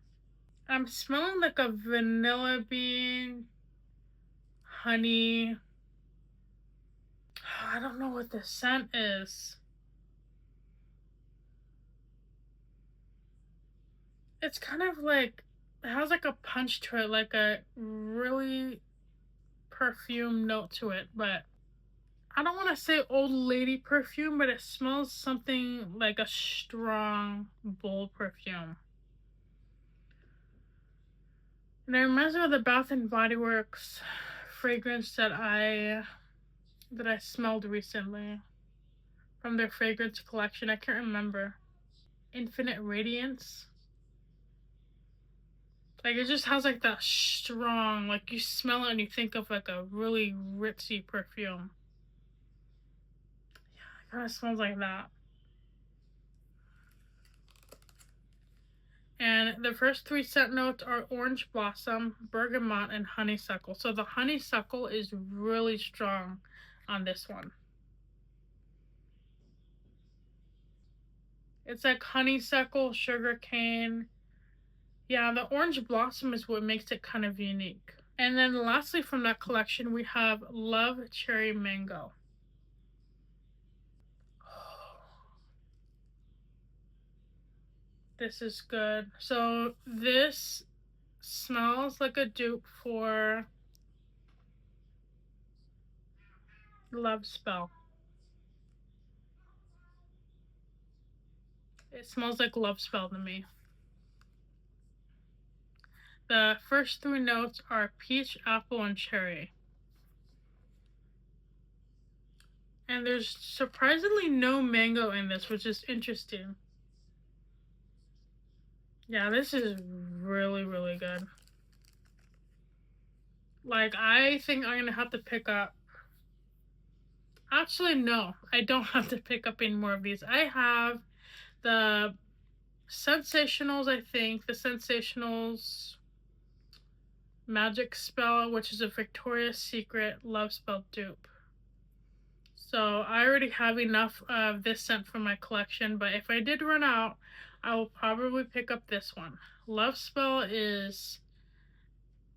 I'm smelling like a vanilla bean, honey. I don't know what the scent is. It's kind of like, it has like a punch to it, like a really perfume note to it, but I don't want to say old lady perfume, but it smells something like a strong, bold perfume. And it reminds me of the Bath and Body Works fragrance that I smelled recently from their fragrance collection. I can't remember. Infinite Radiance. Like, it just has like that strong, like you smell it and you think of like a really ritzy perfume. Yeah, it kind of smells like that. And the first three scent notes are orange blossom, bergamot, and honeysuckle. So the honeysuckle is really strong on this one. It's like honeysuckle, sugarcane. Yeah, the orange blossom is what makes it kind of unique. And then lastly from that collection, we have Love Cherry Mango. This is good. So this smells like a dupe for Love Spell. It smells like Love Spell to me. The first three notes are peach, apple, and cherry. And there's surprisingly no mango in this, which is interesting. Yeah, this is really, really good. Like, I think I'm gonna have to pick up... Actually, no. I don't have to pick up any more of these. I have the Scentsationals, I think. The Scentsationals Magic Spell, which is a Victoria's Secret Love Spell dupe. So I already have enough of this scent for my collection, but if I did run out, I will probably pick up this one. Love Spell is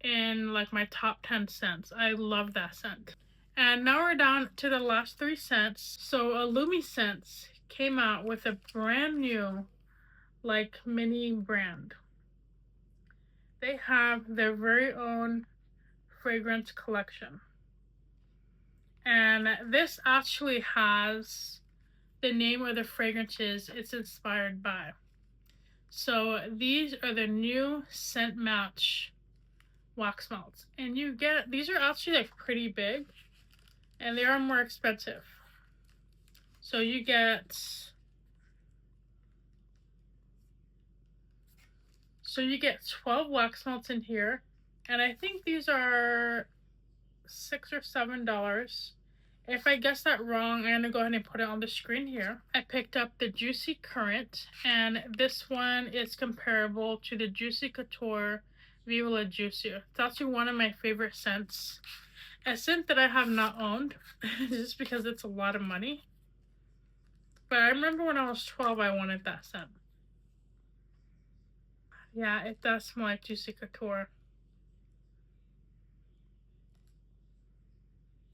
in like my top 10 scents. I love that scent. And now we're down to the last three scents. So Illumi Scents came out with a brand new like mini brand. They have their very own fragrance collection. And this actually has the name of the fragrances it's inspired by. So these are the new Scent Match wax melts. And you get, these are actually like pretty big and they are more expensive. So you get 12 wax melts in here. And I think these are $6 or $7. If I guess that wrong, I'm gonna go ahead and put it on the screen here. I picked up the Juicy Current, and this one is comparable to the Juicy Couture Viva La Juicy. It's actually one of my favorite scents. A scent that I have not owned, just because it's a lot of money. But I remember when I was 12, I wanted that scent. Yeah, it does smell like Juicy Couture.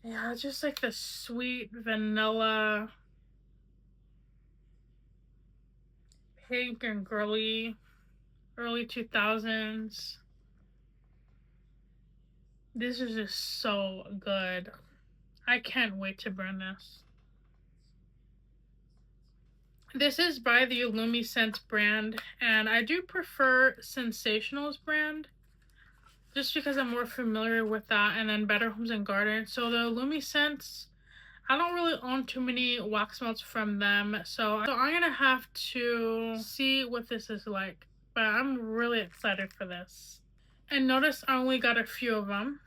Yeah, just like the sweet vanilla, pink and girly, early 2000s. This is just so good. I can't wait to burn this. This is by the Illumi Scents brand, and I do prefer Scentsationals brand, just because I'm more familiar with that, and then Better Homes and Gardens. So the Illumi Scents, I don't really own too many wax melts from them, so I'm gonna have to see what this is like. But I'm really excited for this. And notice I only got a few of them.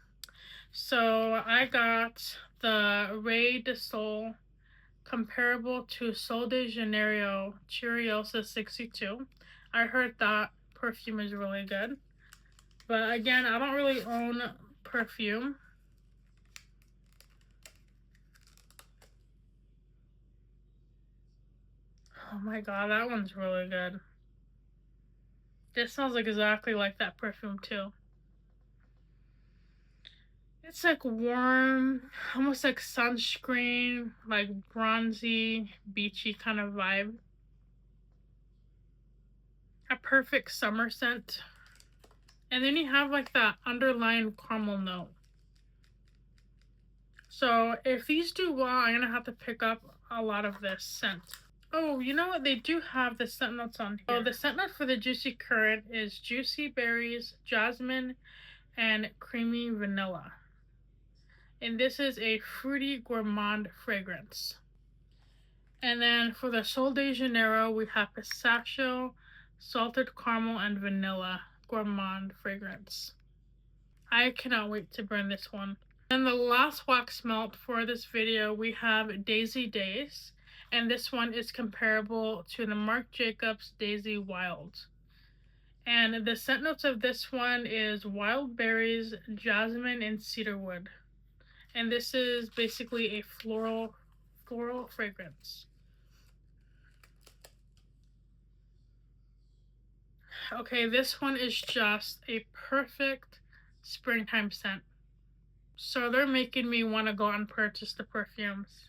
So I got the Ray de Sol, comparable to Sol de Janeiro Cheriosa 62. I heard that perfume is really good. But again, I don't really own perfume. Oh my god, that one's really good. This smells exactly like that perfume too. It's like warm, almost like sunscreen, like bronzy, beachy kind of vibe. A perfect summer scent. And then you have like that underlying caramel note. So if these do well, I'm gonna have to pick up a lot of this scent. Oh, you know what? They do have the scent notes on here. Oh, the scent note for the Juicy Currant is juicy berries, jasmine, and creamy vanilla. And this is a fruity gourmand fragrance. And then for the Sol de Janeiro, we have pistachio, salted caramel, and vanilla gourmand fragrance. I cannot wait to burn this one. And the last wax melt for this video, we have Daisy Days. And this one is comparable to the Marc Jacobs Daisy Wild. And the scent notes of this one is wild berries, jasmine, and cedarwood. And this is basically a floral fragrance. Okay, this one is just a perfect springtime scent. So they're making me want to go and purchase the perfumes,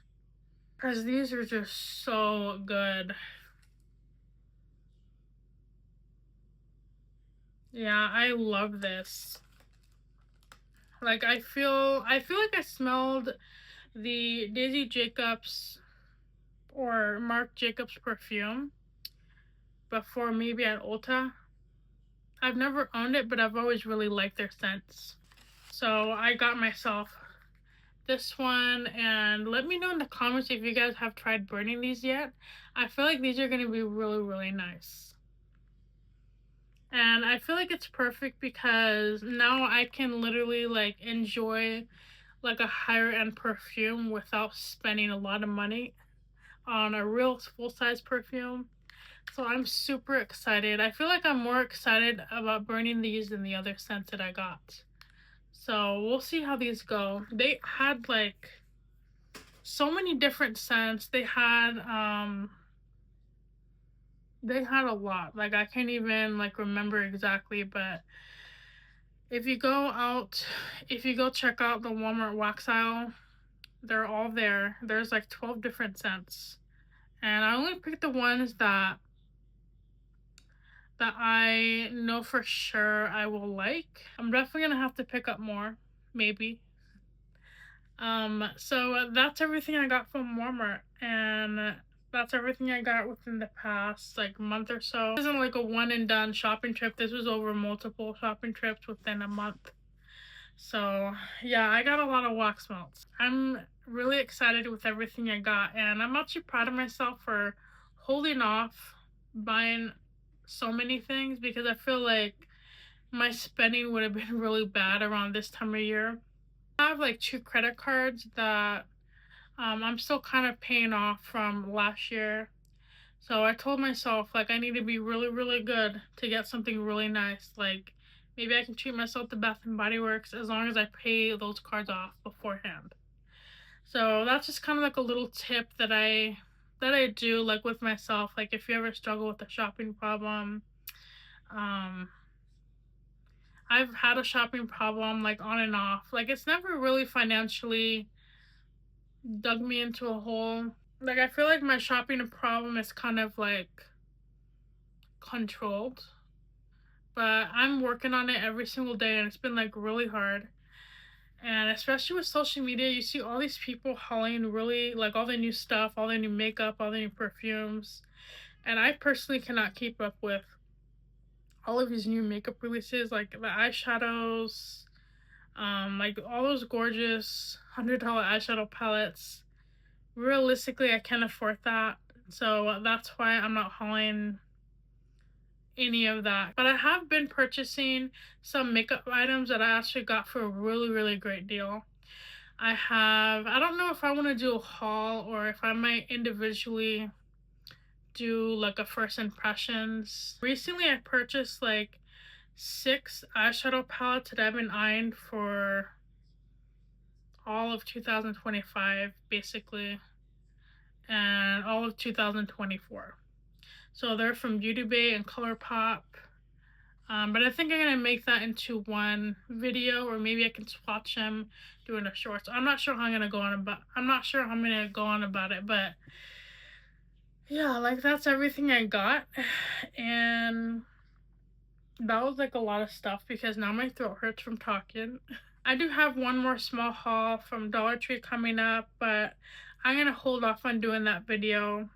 because these are just so good. Yeah, I love this. Like I feel like I smelled the Daisy Jacobs or Marc Jacobs perfume before, maybe at Ulta. I've never owned it, but I've always really liked their scents. So I got myself this one, and let me know in the comments if you guys have tried burning these yet. I feel like these are going to be really, really nice. And I feel like it's perfect because now I can literally like enjoy like a higher end perfume without spending a lot of money on a real full-size perfume. So I'm super excited. I feel like I'm more excited about burning these than the other scents that I got. So we'll see how these go. They had like so many different scents. They had a lot. Like I can't even like remember exactly, but if you go check out the Walmart wax aisle, they're all there. There's like 12 different scents. And I only picked the ones that I know for sure I will like. I'm definitely gonna have to pick up more, maybe. So that's everything I got from Walmart, and that's everything I got within the past like month or so. This isn't like a one and done shopping trip. This was over multiple shopping trips within a month. So yeah, I got a lot of wax melts. I'm really excited with everything I got, and I'm actually proud of myself for holding off buying so many things, because I feel like my spending would have been really bad around this time of year. I have like 2 credit cards that I'm still kind of paying off from last year. So I told myself like I need to be really, really good to get something really nice. Like maybe I can treat myself to Bath and Body Works as long as I pay those cards off beforehand. So that's just kind of like a little tip that I do like with myself. Like if you ever struggle with a shopping problem, I've had a shopping problem like on and off. Like it's never really financially dug me into a hole. Like I feel like my shopping problem is kind of like controlled, but I'm working on it every single day, and it's been like really hard. And especially with social media, you see all these people hauling really like all the new stuff, all the new makeup, all the new perfumes, and I personally cannot keep up with all of these new makeup releases, like the eyeshadows, like all those gorgeous $100 eyeshadow palettes. Realistically, I can't afford that, so that's why I'm not hauling any of that. But I have been purchasing some makeup items that I actually got for a really, really great deal. I don't know if I want to do a haul or if I might individually do like a first impressions. Recently I purchased like 6 eyeshadow palettes that I've been eyeing for all of 2025 basically, and all of 2024. So they're from Beauty Bay and ColourPop. But I think I'm gonna make that into one video, or maybe I can swatch them doing a shorts. I'm not sure how I'm gonna go on about it, but yeah, like that's everything I got. And that was like a lot of stuff because now my throat hurts from talking. I do have one more small haul from Dollar Tree coming up, but I'm gonna hold off on doing that video.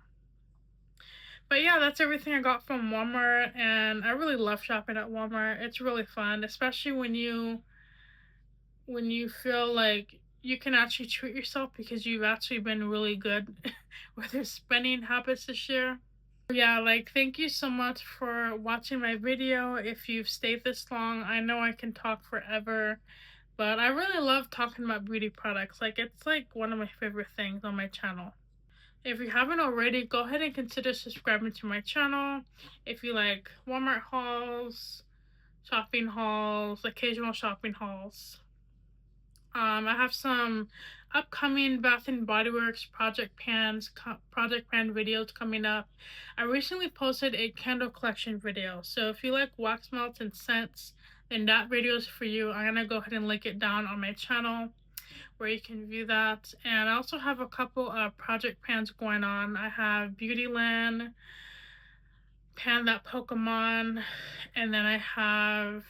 But yeah, that's everything I got from Walmart, and I really love shopping at Walmart. It's really fun, especially when you feel like you can actually treat yourself because you've actually been really good with your spending habits this year. Yeah, like thank you so much for watching my video. If you've stayed this long, I know I can talk forever, but I really love talking about beauty products. Like it's like one of my favorite things on my channel. If you haven't already, go ahead and consider subscribing to my channel. If you like Walmart hauls, shopping hauls, occasional shopping hauls. I have some upcoming Bath and Body Works project pan videos coming up. I recently posted a candle collection video, so if you like wax melts and scents, then that video is for you. I'm gonna go ahead and link it down on my channel where you can view that. And I also have a couple of project pans going on. I have Beautyland, Pan That Pokemon, and then I have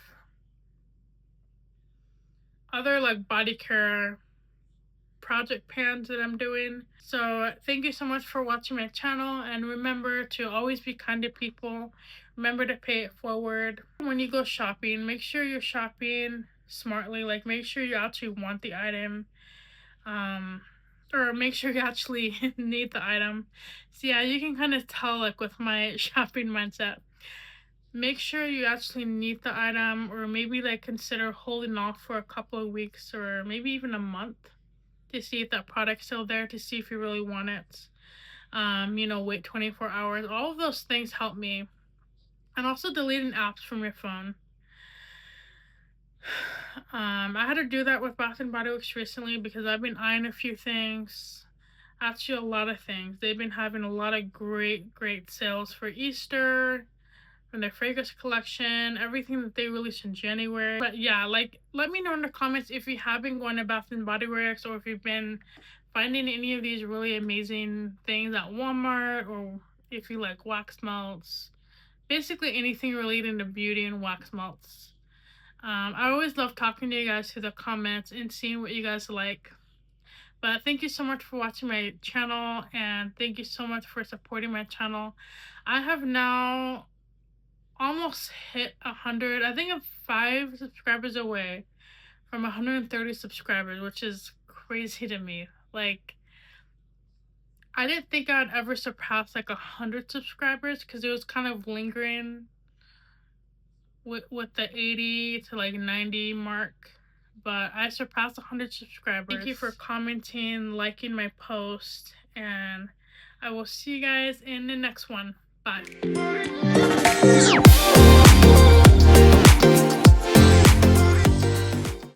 other like body care project pans that I'm doing. So thank you so much for watching my channel, and remember to always be kind to people. Remember to pay it forward. When you go shopping, make sure you're shopping smartly. Like make sure you actually want the item, or make sure you actually need the item. So yeah, you can kind of tell like with my shopping mindset. Make sure you actually need the item, or maybe like consider holding off for a couple of weeks or maybe even a month to see if that product's still there, to see if you really want it. Wait 24 hours. All of those things help me. And also deleting apps from your phone. I had to do that with Bath and Body Works recently because I've been eyeing a few things. Actually, a lot of things. They've been having a lot of great sales for Easter, from their fragrance collection, everything that they released in January. But yeah, like let me know in the comments if you have been going to Bath and Body Works, or if you've been finding any of these really amazing things at Walmart, or if you like wax melts, basically anything related to beauty and wax melts. I always love talking to you guys through the comments and seeing what you guys like. But thank you so much for watching my channel, and thank you so much for supporting my channel. I have now almost hit 100. I think I'm 5 subscribers away from 130 subscribers, which is crazy to me. Like, I didn't think I'd ever surpass like 100 subscribers because it was kind of lingering with the 80 to like 90 mark. But I surpassed 100 subscribers. Thank you for commenting, liking my post, and I will see you guys in the next one. Bye.